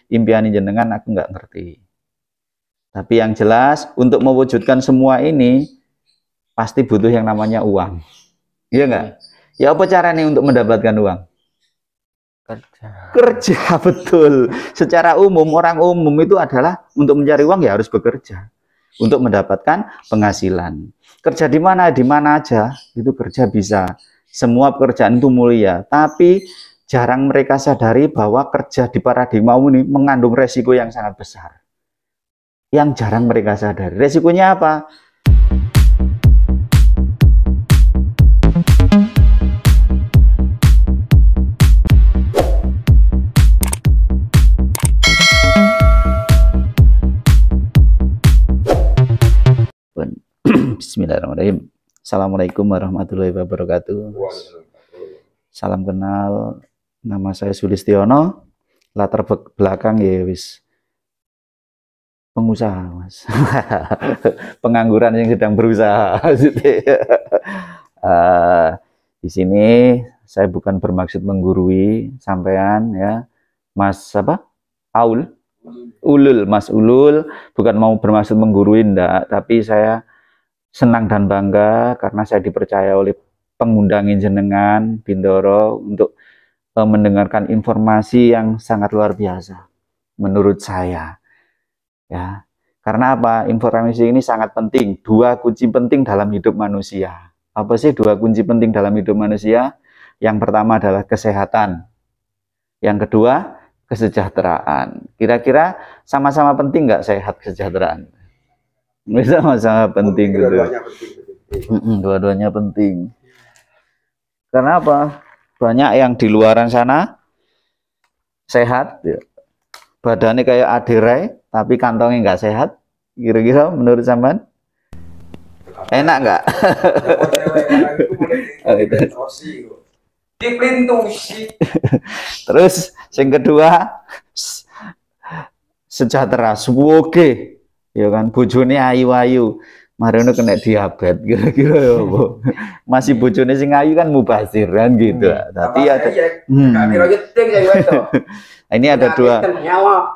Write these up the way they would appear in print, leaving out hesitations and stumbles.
impian jenengan aku nggak ngerti. Tapi yang jelas untuk mewujudkan semua ini pasti butuh yang namanya uang. Iya nggak? Ya apa caranya untuk mendapatkan uang? Kerja, betul. Secara umum orang umum itu adalah untuk mencari uang ya harus bekerja untuk mendapatkan penghasilan. Kerja di mana? Di mana aja itu kerja bisa. Semua pekerjaan itu mulia, tapi jarang mereka sadari bahwa kerja di paradigma umum ini mengandung resiko yang sangat besar. Yang jarang mereka sadari. Resikonya apa? Bismillahirrahmanirrahim. Assalamualaikum warahmatullahi wabarakatuh. Salam kenal. Nama saya Sulistiono. Latar belakang ya wis pengusaha, Mas. Pengangguran yang sedang berusaha. Di sini saya bukan bermaksud menggurui sampean ya, Mas apa? Mas Ulul, bukan mau bermaksud menggurui enggak, tapi saya senang dan bangga karena saya dipercaya oleh pengundang jenengan Bindoro untuk mendengarkan informasi yang sangat luar biasa menurut saya. Ya, karena apa? Informasi ini sangat penting. Dua kunci penting dalam hidup manusia. Apa sih dua kunci penting dalam hidup manusia? Yang pertama adalah kesehatan. Yang kedua, kesejahteraan. Kira-kira sama-sama penting nggak sehat kesejahteraan? Sama-sama penting gitu. Dua-duanya penting. Karena apa? Banyak yang di luaran sana sehat, ya. Badannya kayak adirai, tapi kantongnya nggak sehat. Kira-kira menurut sampean enak nggak? Terus yang kedua sejahtera, oke, ya kan, bojone ayu-ayu, marino kena diabetes, kira-kira ya bu. Masih bojone sing ayu kan mubazir kan gitu. Tapi ada ini ada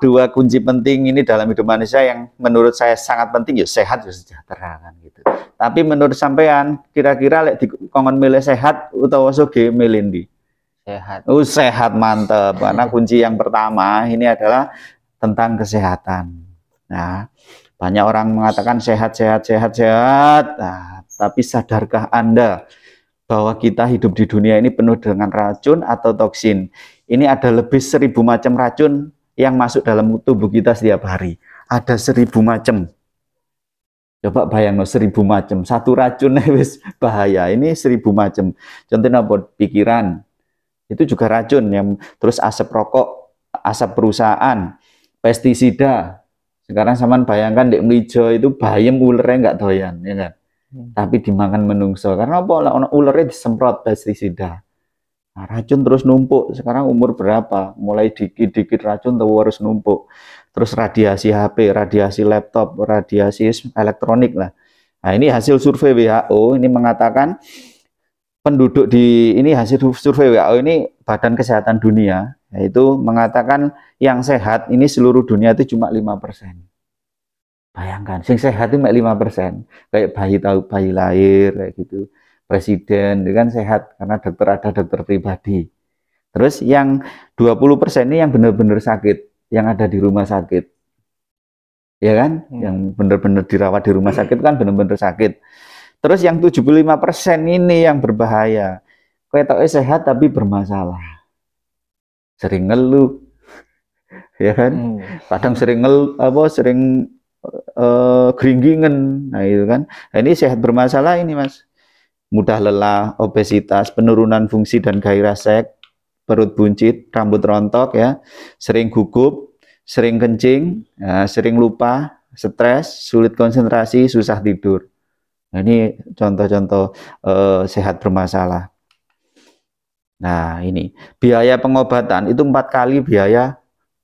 dua kunci penting ini dalam hidup manusia yang menurut saya sangat penting, ya sehat ya sejahtera kan gitu. Tapi menurut sampean kira-kira lek dikongkon milih sehat utawa soge milih ndi? Sehat. Oh, sehat, mantap. Karena kunci yang pertama ini adalah tentang kesehatan. Nah, banyak orang mengatakan sehat. Nah, tapi sadarkah Anda bahwa kita hidup di dunia ini penuh dengan racun atau toksin? Ini ada lebih 1000 macam racun yang masuk dalam tubuh kita setiap hari. Ada 1000 macam. Coba bayang 1000 macam. Satu racun wis bahaya. Ini 1000 macam. Contohnya apa? Pikiran. Itu juga racun. Yang terus asap rokok, asap perusahaan, pestisida. Sekarang sampean bayangkan di melijo itu bayam ulernya nggak doyan, ya kan? Tapi dimakan menungso. Karena apa? Ulernya disemprot pestisida. Nah, racun terus numpuk. Sekarang umur berapa? Mulai dikit-dikit racun terus numpuk. Terus radiasi HP, radiasi laptop, radiasi elektronik lah. Nah, ini hasil survei WHO ini mengatakan penduduk di ini hasil survei WHO ini Badan Kesehatan Dunia, yaitu mengatakan yang sehat ini seluruh dunia itu cuma 5%. Bayangkan, sing sehat itu cuma 5%. Kayak bayi lahir kayak gitu. Presiden itu kan sehat karena ada dokter pribadi. Terus yang 20% ini yang benar-benar sakit, yang ada di rumah sakit. Ya kan? Yang benar-benar dirawat di rumah sakit kan benar-benar sakit. Terus yang 75% ini yang berbahaya. Ketoknya sehat tapi bermasalah. Sering ngeluh. Ya kan? Kadang sering sering geringgingan. Nah, itu kan. Nah, ini sehat bermasalah ini, Mas. Mudah lelah, obesitas, penurunan fungsi dan gairah seks, perut buncit, rambut rontok ya, sering gugup, sering kencing, ya, sering lupa, stres, sulit konsentrasi, susah tidur. Nah, ini contoh-contoh sehat bermasalah. Nah, ini biaya pengobatan itu 4 kali biaya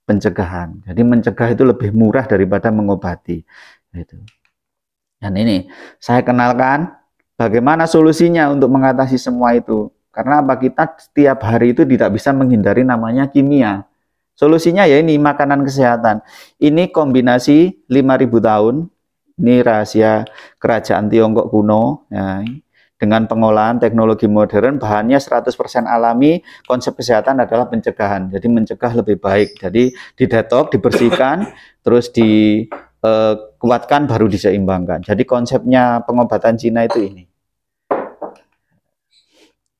pencegahan. Jadi mencegah itu lebih murah daripada mengobati. Gitu. Dan ini saya kenalkan bagaimana solusinya untuk mengatasi semua itu. Karena apa? Kita setiap hari itu tidak bisa menghindari namanya kimia. Solusinya ya ini makanan kesehatan. Ini kombinasi 5.000 tahun. Ini rahasia kerajaan Tiongkok kuno. Ya, dengan pengolahan teknologi modern, bahannya 100% alami. Konsep kesehatan adalah pencegahan. Jadi mencegah lebih baik. Jadi didetok, dibersihkan, terus dikuatkan, baru diseimbangkan. Jadi konsepnya pengobatan Cina itu ini.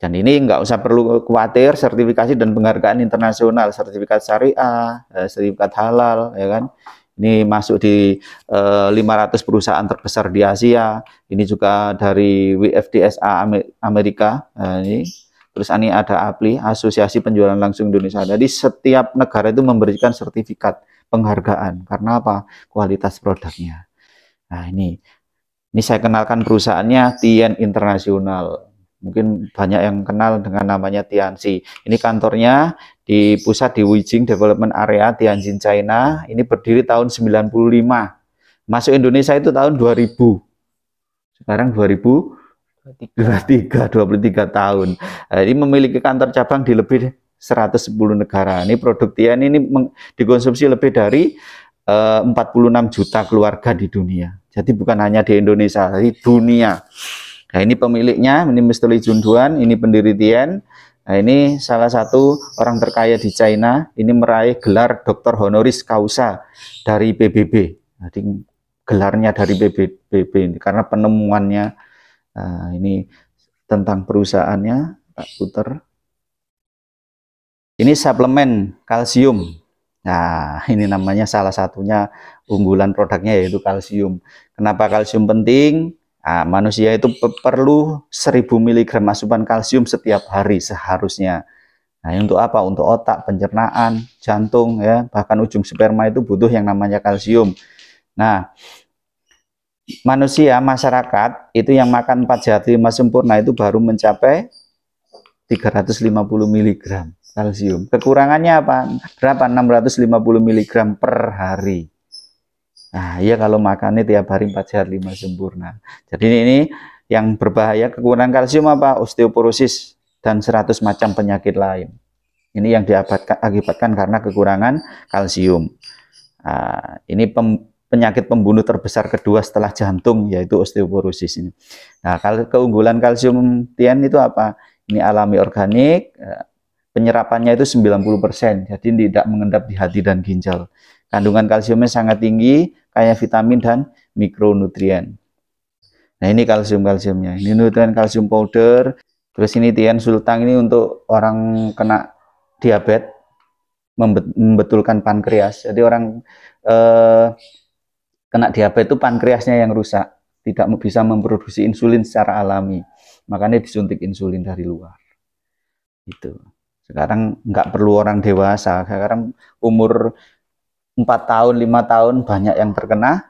Dan ini nggak usah perlu khawatir, sertifikasi dan penghargaan internasional, sertifikat syariah, sertifikat halal, ya kan. Ini masuk di 500 perusahaan terbesar di Asia. Ini juga dari WFDSA Amerika. Ini. Terus ini ada APLI, Asosiasi Penjualan Langsung Indonesia. Jadi setiap negara itu memberikan sertifikat penghargaan. Karena apa? Kualitas produknya. Nah ini saya kenalkan perusahaannya Tian Internasional. Mungkin banyak yang kenal dengan namanya Tianxi. Ini kantornya di pusat di Wuxing Development Area, Tianjin, China. Ini berdiri tahun 95. Masuk Indonesia itu tahun 2000. Sekarang 2023, 23 tahun. Ini memiliki kantor cabang di lebih 110 negara. Ini produk Tian ini dikonsumsi lebih dari 46 juta keluarga di dunia. Jadi bukan hanya di Indonesia, tapi dunia. Nah ini pemiliknya, ini Mr. Li Junduan, ini pendiri Tian. Nah ini salah satu orang terkaya di China, ini meraih gelar Dr. Honoris Causa dari PBB. Jadi gelarnya dari PBB karena penemuannya. Nah, ini tentang perusahaannya, Pak Puter. Ini suplemen kalsium. Nah ini namanya salah satunya unggulan produknya yaitu kalsium. Kenapa kalsium penting? Nah, manusia itu perlu 1000 mg asupan kalsium setiap hari seharusnya. Nah, untuk apa? Untuk otak, pencernaan, jantung, ya, bahkan ujung sperma itu butuh yang namanya kalsium. Nah, manusia, masyarakat itu yang makan 4 sehat 5 sempurna itu baru mencapai 350 mg kalsium. Kekurangannya apa? Berapa? 650 mg per hari. Nah, iya kalau makannya tiap hari 4 sehat 5 sempurna. Jadi ini yang berbahaya, kekurangan kalsium apa? Osteoporosis dan 100 macam penyakit lain. Ini yang diakibatkan karena kekurangan kalsium. Nah, ini penyakit pembunuh terbesar kedua setelah jantung, yaitu osteoporosis ini. Nah, keunggulan kalsium Tian itu apa? Ini alami organik, penyerapannya itu 90%, jadi tidak mengendap di hati dan ginjal. Kandungan kalsiumnya sangat tinggi, kaya vitamin dan mikronutrien. Nah ini kalsiumnya, ini nutrien kalsium powder. Terus ini Tian Sultang ini untuk orang kena diabetes, membetulkan pankreas. Jadi orang kena diabetes itu pankreasnya yang rusak, tidak bisa memproduksi insulin secara alami, makanya disuntik insulin dari luar. Itu. Sekarang nggak perlu orang dewasa, sekarang umur 4 tahun, 5 tahun banyak yang terkena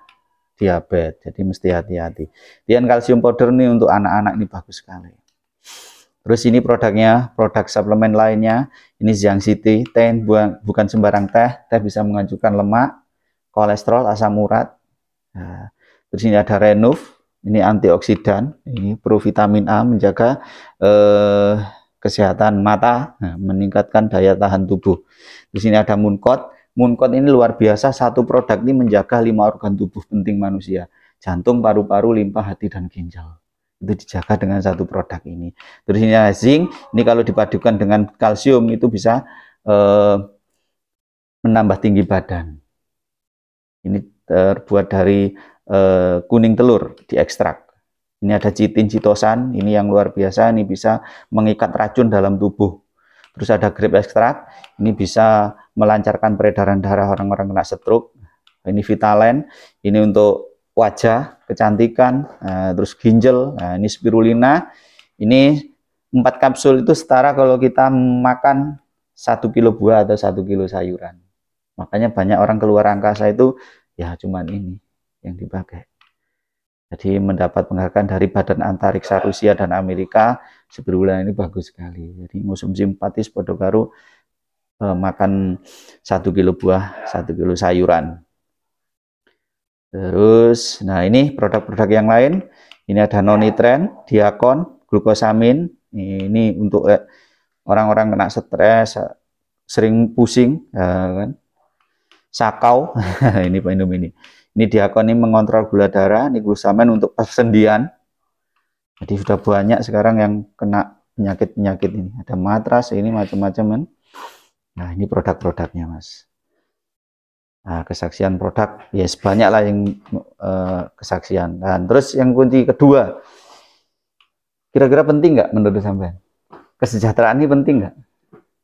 diabetes, jadi mesti hati-hati. Tian kalsium powder ini untuk anak-anak ini bagus sekali. Terus ini produknya, produk suplemen lainnya, ini Jiang City, teh bukan sembarang teh, teh bisa menghancurkan lemak, kolesterol, asam urat. Nah, terus ini ada Renuf, ini antioksidan, ini provitamin A, menjaga kesehatan mata, nah, meningkatkan daya tahan tubuh. Terus ini ada Mooncott. Mooncott ini luar biasa, satu produk ini menjaga 5 organ tubuh penting manusia. Jantung, paru-paru, limpa, hati, dan ginjal. Itu dijaga dengan satu produk ini. Terus ini ada zinc, ini kalau dipadukan dengan kalsium itu bisa menambah tinggi badan. Ini terbuat dari kuning telur, diekstrak. Ini ada chitin, chitosan, ini yang luar biasa, ini bisa mengikat racun dalam tubuh. Terus ada grape ekstrak, ini bisa melancarkan peredaran darah orang-orang kena stroke. Ini Vitalen, ini untuk wajah, kecantikan, terus ginjal, nah, ini spirulina. Ini 4 kapsul itu setara kalau kita makan 1 kilo buah atau 1 kilo sayuran. Makanya banyak orang keluar angkasa itu ya cuman ini yang dipakai. Jadi mendapat penghargaan dari Badan Antariksa Rusia dan Amerika, spirulina ini bagus sekali. Jadi musim simpatis podo karo makan 1 kilo buah, 1 kilo sayuran. Terus, nah ini produk-produk yang lain. Ini ada nonitren, diakon, glukosamin. Ini untuk orang-orang kena stres, sering pusing, ya kan? Sakau, ini minum ini. Ini diakon ini mengontrol gula darah, ini glusamen untuk persendian. Jadi sudah banyak sekarang yang kena penyakit-penyakit ini. Ada matras, ini macam-macam kan. Nah, ini produk-produknya, Mas. Nah, kesaksian produk, yes, banyak lah yang kesaksian. Dan terus yang kunci kedua, kira-kira penting nggak menurut sampean? Kesejahteraan ini penting nggak?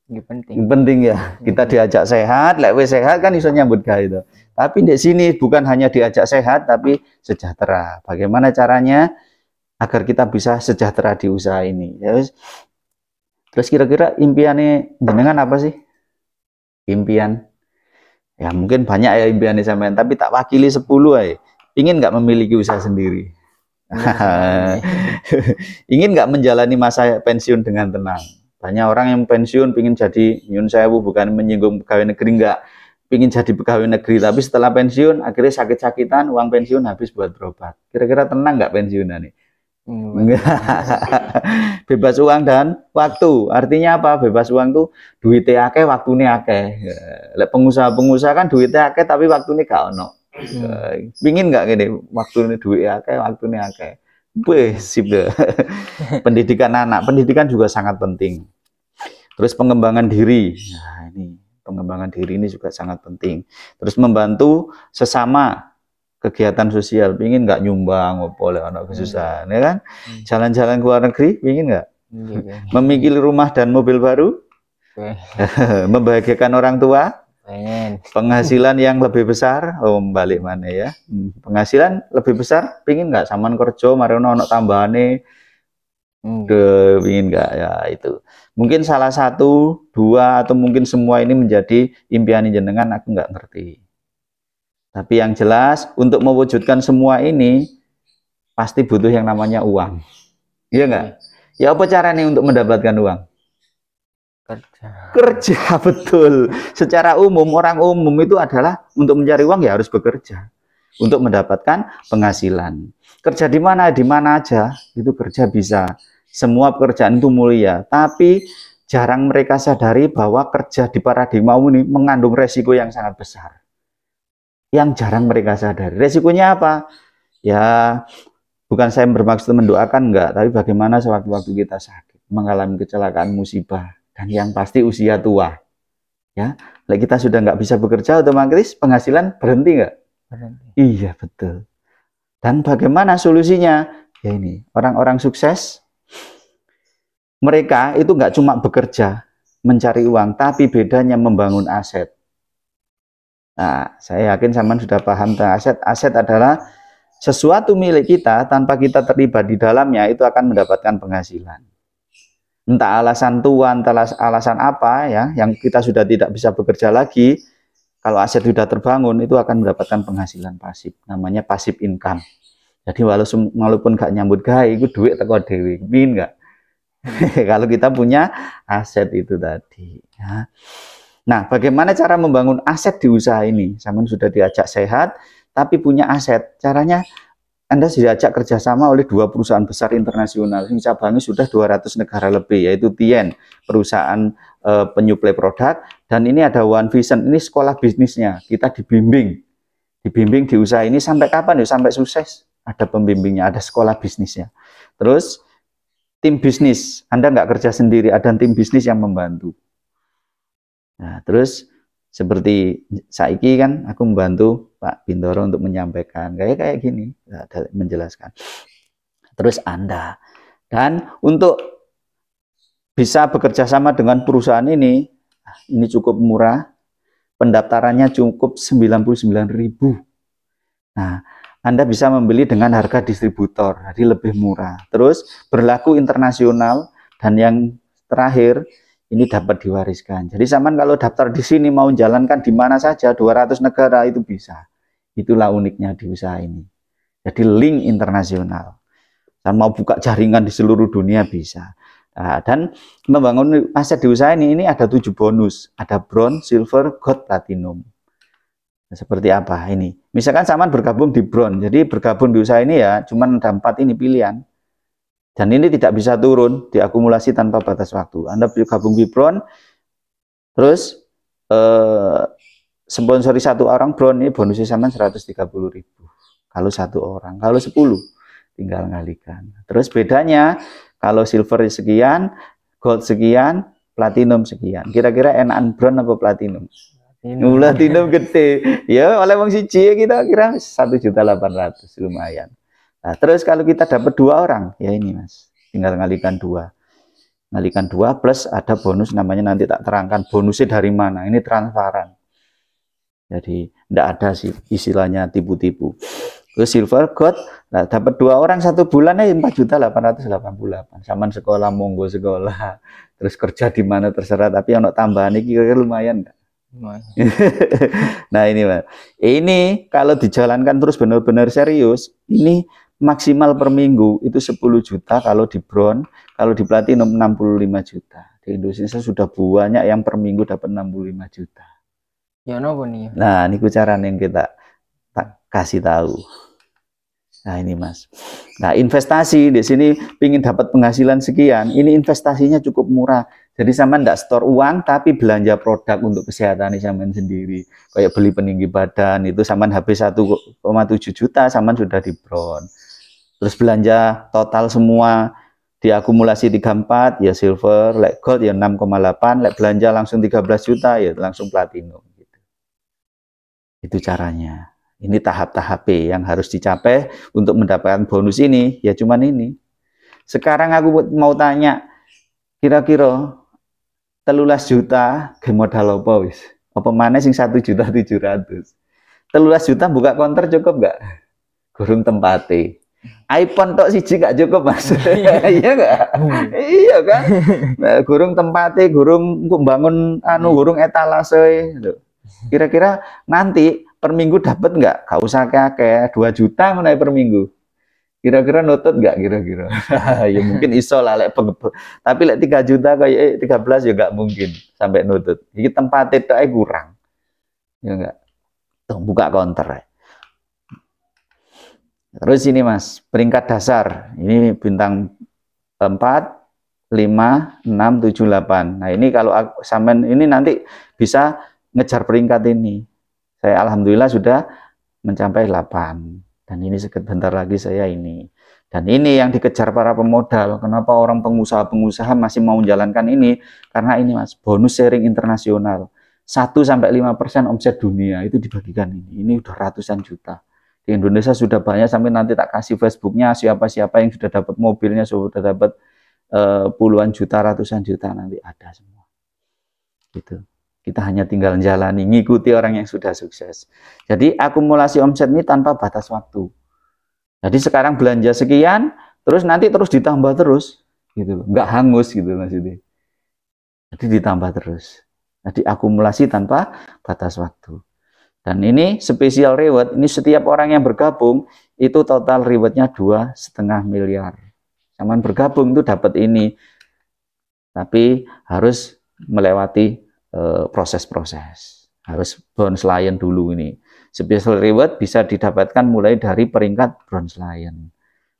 Penting. Penting ya. Kita diajak sehat, lek wis sehat kan iso nyambut gawe itu. Tapi di sini bukan hanya diajak sehat, tapi sejahtera. Bagaimana caranya agar kita bisa sejahtera di usaha ini? Ya, terus kira-kira impiannya jenengan apa sih? Impian? Ya mungkin banyak ya impiannya sampean, tapi tak wakili 10 aja. Ingin nggak memiliki usaha sendiri? Ingin nggak menjalani masa pensiun dengan tenang? Banyak orang yang pensiun pingin jadi nyun sewu, bukan menyinggung pegawai negeri, enggak, pingin jadi pegawai negeri, tapi setelah pensiun akhirnya sakit-sakitan, uang pensiun habis buat berobat. Kira-kira tenang nggak pensiunan nih? Bebas uang dan waktu. Artinya apa? Bebas uang tuh duitnya akeh, waktunya akeh. Pengusaha-pengusaha kan duitnya akeh tapi waktunya gak ono. Pingin nggak gini? Waktunya duitnya akeh, waktunya akeh. Sip deh. Pendidikan anak, pendidikan juga sangat penting. Terus pengembangan diri. Nah, ini pengembangan diri ini juga sangat penting. Terus membantu sesama, kegiatan sosial, pingin nggak nyumbang oleh anak kesusahan, ya kan? Jalan-jalan ke luar negeri, pingin nggak? Memiliki rumah dan mobil baru, membahagiakan orang tua, penghasilan yang lebih besar, balik mana ya? Penghasilan lebih besar, pingin nggak? Saman kerja, marono ono tambahane, pingin nggak? Ya itu. Mungkin salah satu, dua, atau mungkin semua ini menjadi impian jenengan, aku nggak ngerti. Tapi yang jelas untuk mewujudkan semua ini pasti butuh yang namanya uang. Iya nggak? Ya apa caranya untuk mendapatkan uang? Kerja, betul. Secara umum, orang umum itu adalah untuk mencari uang ya harus bekerja untuk mendapatkan penghasilan. Kerja di mana? Di mana aja itu kerja bisa. Semua pekerjaan itu mulia, tapi jarang mereka sadari bahwa kerja di paradigma ini mengandung resiko yang sangat besar. Yang jarang mereka sadari. Resikonya apa? Ya, bukan saya bermaksud mendoakan, enggak, tapi bagaimana sewaktu-waktu kita sakit, mengalami kecelakaan, musibah, dan yang pasti usia tua. Ya, kalau kita sudah nggak bisa bekerja, otomatis penghasilan berhenti nggak? Berhenti. Iya, betul. Dan bagaimana solusinya? Ya ini, orang-orang sukses, mereka itu nggak cuma bekerja, mencari uang, tapi bedanya membangun aset. Nah, saya yakin Saman sudah paham tentang aset. Aset adalah sesuatu milik kita tanpa kita terlibat di dalamnya itu akan mendapatkan penghasilan. Entah alasan tua, entah alasan apa ya, yang kita sudah tidak bisa bekerja lagi, kalau aset sudah terbangun itu akan mendapatkan penghasilan pasif, namanya passive income. Jadi walaupun nggak nyambut gawe, itu duit teko dewi, pingin nggak? Kalau kita punya aset itu tadi. Ya. Nah, bagaimana cara membangun aset di usaha ini? Saman sudah diajak sehat, tapi punya aset. Caranya Anda diajak kerjasama oleh 2 perusahaan besar internasional. Ini cabangnya sudah 200 negara lebih, yaitu Tien, perusahaan penyuplai produk, dan ini ada One Vision, ini sekolah bisnisnya. Kita dibimbing di usaha ini sampai kapan ya? Sampai sukses. Ada pembimbingnya, ada sekolah bisnisnya. Terus tim bisnis, Anda nggak kerja sendiri, ada tim bisnis yang membantu. Nah, terus seperti saiki kan aku membantu Pak Bintoro untuk menyampaikan kayak gini, menjelaskan. Terus Anda, dan untuk bisa bekerja sama dengan perusahaan ini cukup murah, pendaftarannya cukup 99.000. Nah, Anda bisa membeli dengan harga distributor, jadi lebih murah. Terus berlaku internasional, dan yang terakhir ini dapat diwariskan. Jadi Saman kalau daftar di sini mau jalankan di mana saja 200 negara itu bisa. Itulah uniknya di usaha ini. Jadi link internasional. Dan mau buka jaringan di seluruh dunia bisa. Nah, dan membangun aset di usaha ini ada 7 bonus. Ada bronze, silver, gold, platinum. Nah, seperti apa ini? Misalkan Saman bergabung di bronze. Jadi bergabung di usaha ini ya cuma ada 4 ini pilihan. Dan ini tidak bisa turun, diakumulasi tanpa batas waktu. Anda gabung di bronze, Terus sponsori satu orang Bron ini bonusnya sama 130.000 kalau satu orang. Kalau 10 tinggal ngalikan. Terus bedanya kalau silver sekian, gold sekian, platinum sekian. Kira-kira enakan Bron apa platinum? Platinum gede. Ya oleh wong siji kita kira 1.800.000 lumayan. Nah, terus kalau kita dapat 2 orang, ya ini Mas, tinggal ngalikan 2. Ngalikan 2 plus ada bonus namanya nanti tak terangkan bonusnya dari mana. Ini transparan. Jadi tidak ada sih istilahnya tipu-tipu. Terus silver gold, nah, dapat 2 orang 1 bulannya 4.888. Saman sekolah monggo sekolah. Terus kerja di mana terserah, tapi ono tambahan ini kira-kira lumayan enggak? Nah ini Mas, ini kalau dijalankan terus benar-benar serius, ini maksimal per minggu itu 10 juta kalau di Bron, kalau di Platinum 65 juta. Di Indonesia sudah banyak yang per minggu dapat 65 juta. Ya nopo nih. Nah ini cara yang kita kasih tahu. Nah ini Mas. Nah investasi di sini pingin dapat penghasilan sekian, ini investasinya cukup murah. Jadi sama ndak store uang tapi belanja produk untuk kesehatan sampean sendiri. Kayak beli peninggi badan itu sampean habis 1,7 juta sampean sudah di Bron. Terus belanja total semua diakumulasi 34 ya silver, like gold ya 6,8, like belanja langsung 13 juta ya langsung platinum gitu. Itu caranya. Ini tahap-tahap yang harus dicapai untuk mendapatkan bonus ini, ya cuman ini. Sekarang aku mau tanya, kira-kira 13 juta ke modal apa wis? Apa mana sing 1.700.000? 13 juta buka konter cukup nggak? Gurung tempati. iPhone tok siji nggak cukup Mas. Iya nggak? Iya kan? Nah, gurung tempati, gurung bangun gurung etalase. Kira-kira nanti per minggu dapat nggak? Gak usah kayak 2 juta mulai per minggu. Kira-kira nutut nggak kira-kira? Ya mungkin iso lah, tapi 3 juta kayak 13 ya nggak mungkin sampai nutut. Jadi tempat itu kurang, ya nggak? Tuh buka counter. Terus ini Mas, peringkat dasar. Ini bintang 4, 5, 6, 7, 8. Nah ini kalau sampean ini nanti bisa ngejar peringkat ini. Saya alhamdulillah sudah mencapai 8. Dan ini sebentar lagi saya ini. Dan ini yang dikejar para pemodal. Kenapa orang pengusaha-pengusaha masih mau menjalankan ini? Karena ini Mas, bonus sharing internasional. 1-5% omset dunia itu dibagikan ini. Ini udah ratusan juta. Di Indonesia sudah banyak, sampai nanti tak kasih Facebooknya siapa-siapa yang sudah dapat mobilnya, sudah dapat puluhan juta, ratusan juta nanti ada semua. Gitu. Kita hanya tinggal jalani, ngikuti orang yang sudah sukses. Jadi akumulasi omset ini tanpa batas waktu. Jadi sekarang belanja sekian, terus nanti terus ditambah terus, gitu, nggak hangus gitu maksudnya. Jadi ditambah terus. Jadi akumulasi tanpa batas waktu. Dan ini special reward, ini setiap orang yang bergabung itu total rewardnya 2,5 miliar. Saman bergabung itu dapat ini, tapi harus melewati proses-proses, harus bronze lion dulu. Ini special reward bisa didapatkan mulai dari peringkat bronze lion.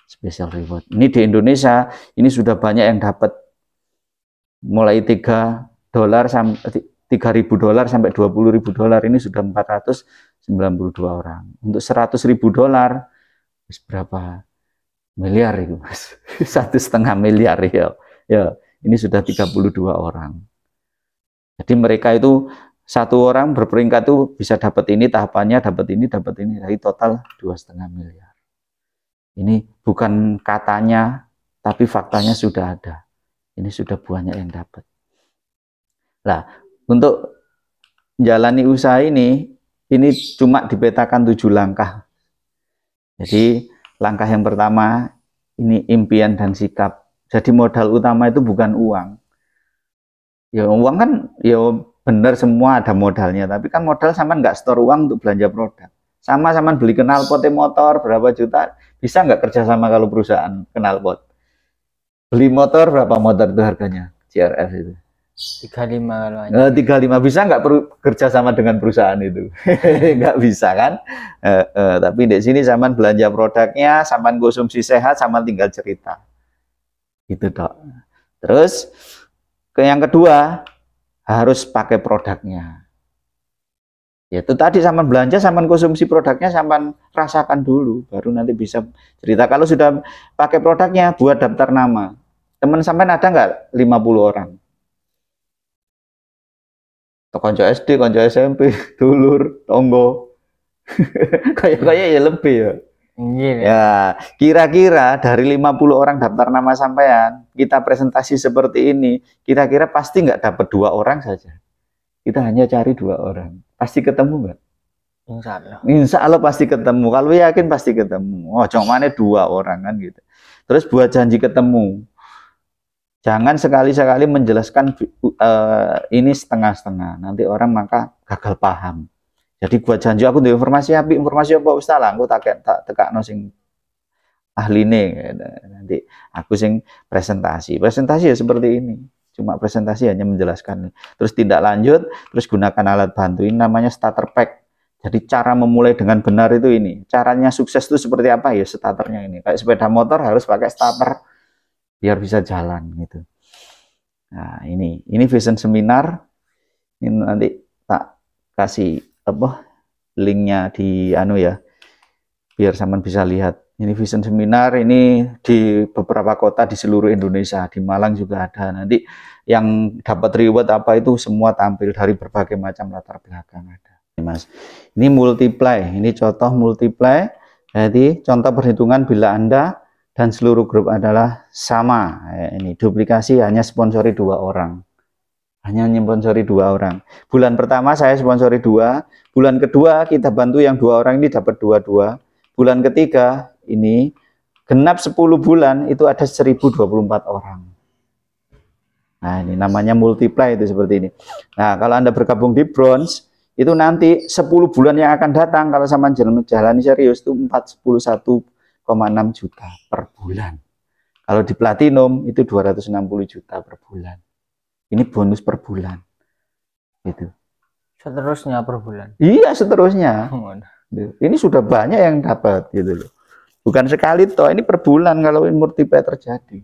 Special reward ini di Indonesia ini sudah banyak yang dapat, mulai $3 sampai $3.000 sampai $20.000. Ini sudah 492 orang. Untuk $100.000 berapa miliar itu Mas? 1,5 miliar ya. Ya, ini sudah 32 orang. Jadi mereka itu satu orang berperingkat itu bisa dapat ini, tahapannya dapat ini, dari total 2,5 miliar. Ini bukan katanya, tapi faktanya sudah ada. Ini sudah banyak yang dapat. Nah, untuk jalani usaha ini cuma dipetakan 7 langkah. Jadi langkah yang pertama ini impian dan sikap. Jadi modal utama itu bukan uang. Ya uang kan ya benar semua ada modalnya, tapi kan modal sama nggak store uang untuk belanja produk. Sama beli knalpot motor berapa juta, bisa nggak kerja sama kalau perusahaan knalpot? Beli motor berapa motor itu harganya? CRF itu 35 kalau aja. 35 bisa nggak kerja sama dengan perusahaan itu? Nggak bisa kan? Tapi di sini sama belanja produknya, sama konsumsi sehat, sama tinggal cerita. Itu dok. Terus yang kedua harus pakai produknya. Ya itu tadi sampean belanja, sampean konsumsi produknya, sampean rasakan dulu, baru nanti bisa cerita. Kalau sudah pakai produknya, buat daftar nama. Teman sampean ada nggak 50 orang? Konco SD, konco SMP, dulur, tonggo. Kayak ya lebih ya. Iya. Ya, kira-kira dari 50 orang daftar nama sampean, kita presentasi seperti ini, kira-kira pasti nggak dapat 2 orang saja. Kita hanya cari 2 orang. Pasti ketemu nggak? Insya Allah. Insya Allah pasti ketemu. Kalau yakin pasti ketemu. Oh, cuma 2 orang kan gitu. Terus buat janji ketemu. Jangan sekali-sekali menjelaskan ini setengah-setengah. Nanti orang maka gagal paham. Jadi buat janji aku tuh informasi apa Ustaz lah. Aku tak tekakno sing ahline. Nanti aku sing presentasi. Presentasi ya seperti ini. Cuma presentasi hanya menjelaskan. Terus tindak lanjut, terus gunakan alat bantu. Ini namanya starter pack. Jadi cara memulai dengan benar itu ini. Caranya sukses itu seperti apa ya? Starternya ini. Kayak sepeda motor harus pakai starter biar bisa jalan gitu. Nah, ini vision seminar. Ini nanti tak kasih apa linknya di ya. Biar sampean bisa lihat. Ini vision seminar, ini di beberapa kota di seluruh Indonesia, di Malang juga ada. Nanti yang dapat reward apa itu semua tampil dari berbagai macam latar belakang ada. Mas, ini multiply, ini contoh multiply. Jadi contoh perhitungan bila Anda dan seluruh grup adalah sama. Ini duplikasi hanya sponsori 2 orang. Hanya sponsori 2 orang. Bulan pertama saya sponsori 2, bulan kedua kita bantu yang 2 orang ini dapat 2. Bulan ketiga ini genap 10 bulan itu ada 1024 orang. Nah, ini namanya multiply itu seperti ini. Nah, kalau Anda bergabung di bronze itu nanti 10 bulan yang akan datang kalau sama jalani serius itu 41,6 juta per bulan. Kalau di platinum itu 260 juta per bulan. Ini bonus per bulan. Gitu. Seterusnya per bulan. Iya, seterusnya. Ini sudah banyak yang dapat gitu loh. Bukan sekali toh, ini per bulan kalau multiply terjadi.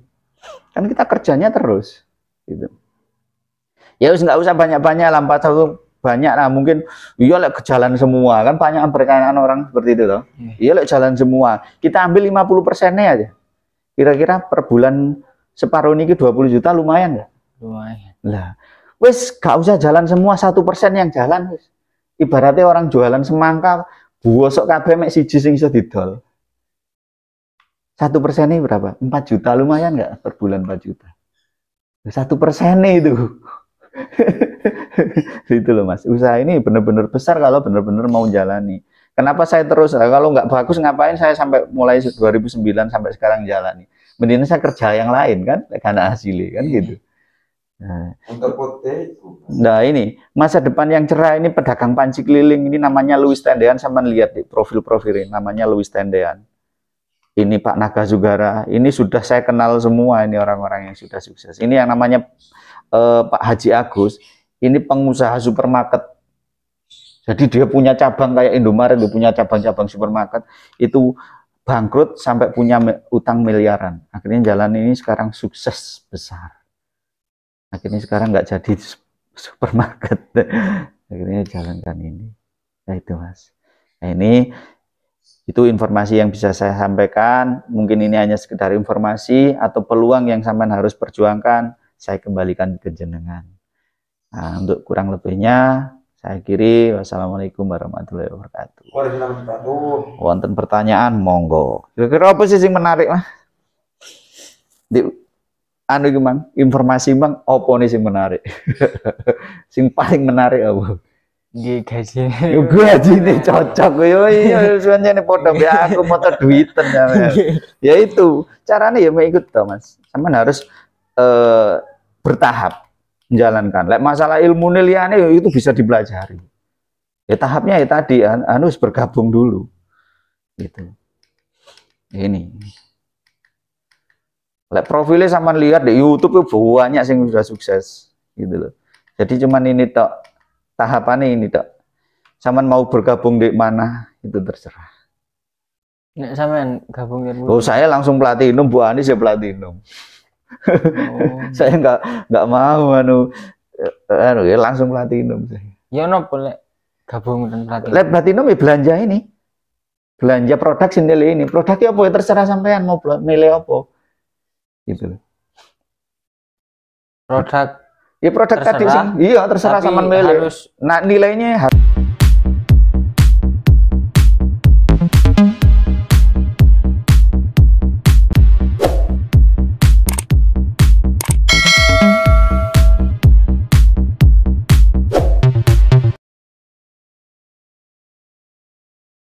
Kan kita kerjanya terus gitu. Ya wis nggak usah banyak-banyak lah, 41 banyak lah, mungkin iya lek jalan semua kan banyak pertanyaan orang seperti itu toh. Iya lek jalan semua. Kita ambil 50%-nya aja. Kira-kira per bulan separuh ini 20 juta lumayan nggak? Lumayan. Lah, wis gak usah jalan semua, 1% yang jalan wis. Ibaratnya orang jualan semangka, bosok kabeh mek siji sing iso didol. 1% ini berapa? 4 juta, lumayan nggak per bulan 4 juta? 1% itu. Itu loh Mas. Usaha ini benar-benar besar kalau benar-benar mau jalani. Kenapa saya terus? Kalau nggak bagus ngapain saya sampai mulai 2009 sampai sekarang jalani? Mending saya kerja yang lain kan, karena hasilnya kan gitu. Nah ini masa depan yang cerah ini pedagang panci keliling ini namanya Louis Tendean. Sama lihat di profil-profilnya namanya Louis Tendean. Ini Pak Naga Sugara, ini sudah saya kenal semua ini orang-orang yang sudah sukses. Ini yang namanya Pak Haji Agus, ini pengusaha supermarket. Jadi dia punya cabang kayak Indomaret, dia punya cabang-cabang supermarket, itu bangkrut sampai punya utang miliaran. Akhirnya jalan ini sekarang sukses besar. Akhirnya sekarang nggak jadi supermarket. Akhirnya jalankan ini. Nah itu Mas. Nah ini itu informasi yang bisa saya sampaikan. Mungkin ini hanya sekedar informasi atau peluang yang sampean harus perjuangkan. Saya kembalikan ke jenengan. Nah, untuk kurang lebihnya saya akhiri. Wassalamualaikum warahmatullahi wabarakatuh. Wonten pertanyaan monggo. Kira-kira apa sih yang menarik Mas? Di anu gimana? Informasi Bang, apa nih sing menarik? Sing paling menarik apa? Gaji. Gaji ini cocok yo iya sebenarnya podo be aku motor duiten ya itu caranya ya ikut toh Mas. Sampean harus bertahap menjalankan. Lek masalah ilmu nilainya itu bisa dipelajari. Ya tahapnya ya tadi harus bergabung dulu. Gitu. Ini. Lek profilnya sama lihat di YouTube itu banyak yang sudah sukses gitu loh. Jadi cuman ini tok. Tahapannya ini tok. Saman mau bergabung di mana itu terserah. Nek sampean gabung di Oh, saya langsung platinum, Bu Ani saya platinum. Oh. Saya nggak mau langsung platinum. Ya no boleh gabung dan platinum. Lab platinum ya belanja ini. Belanja produk sendiri ini. Produknya apa ya terserah sampean mau milih apa. Gitu loh. Produk Ya produk tadi sih. Iya, terserah tapi sampean milih. harus Nah, nilainya harus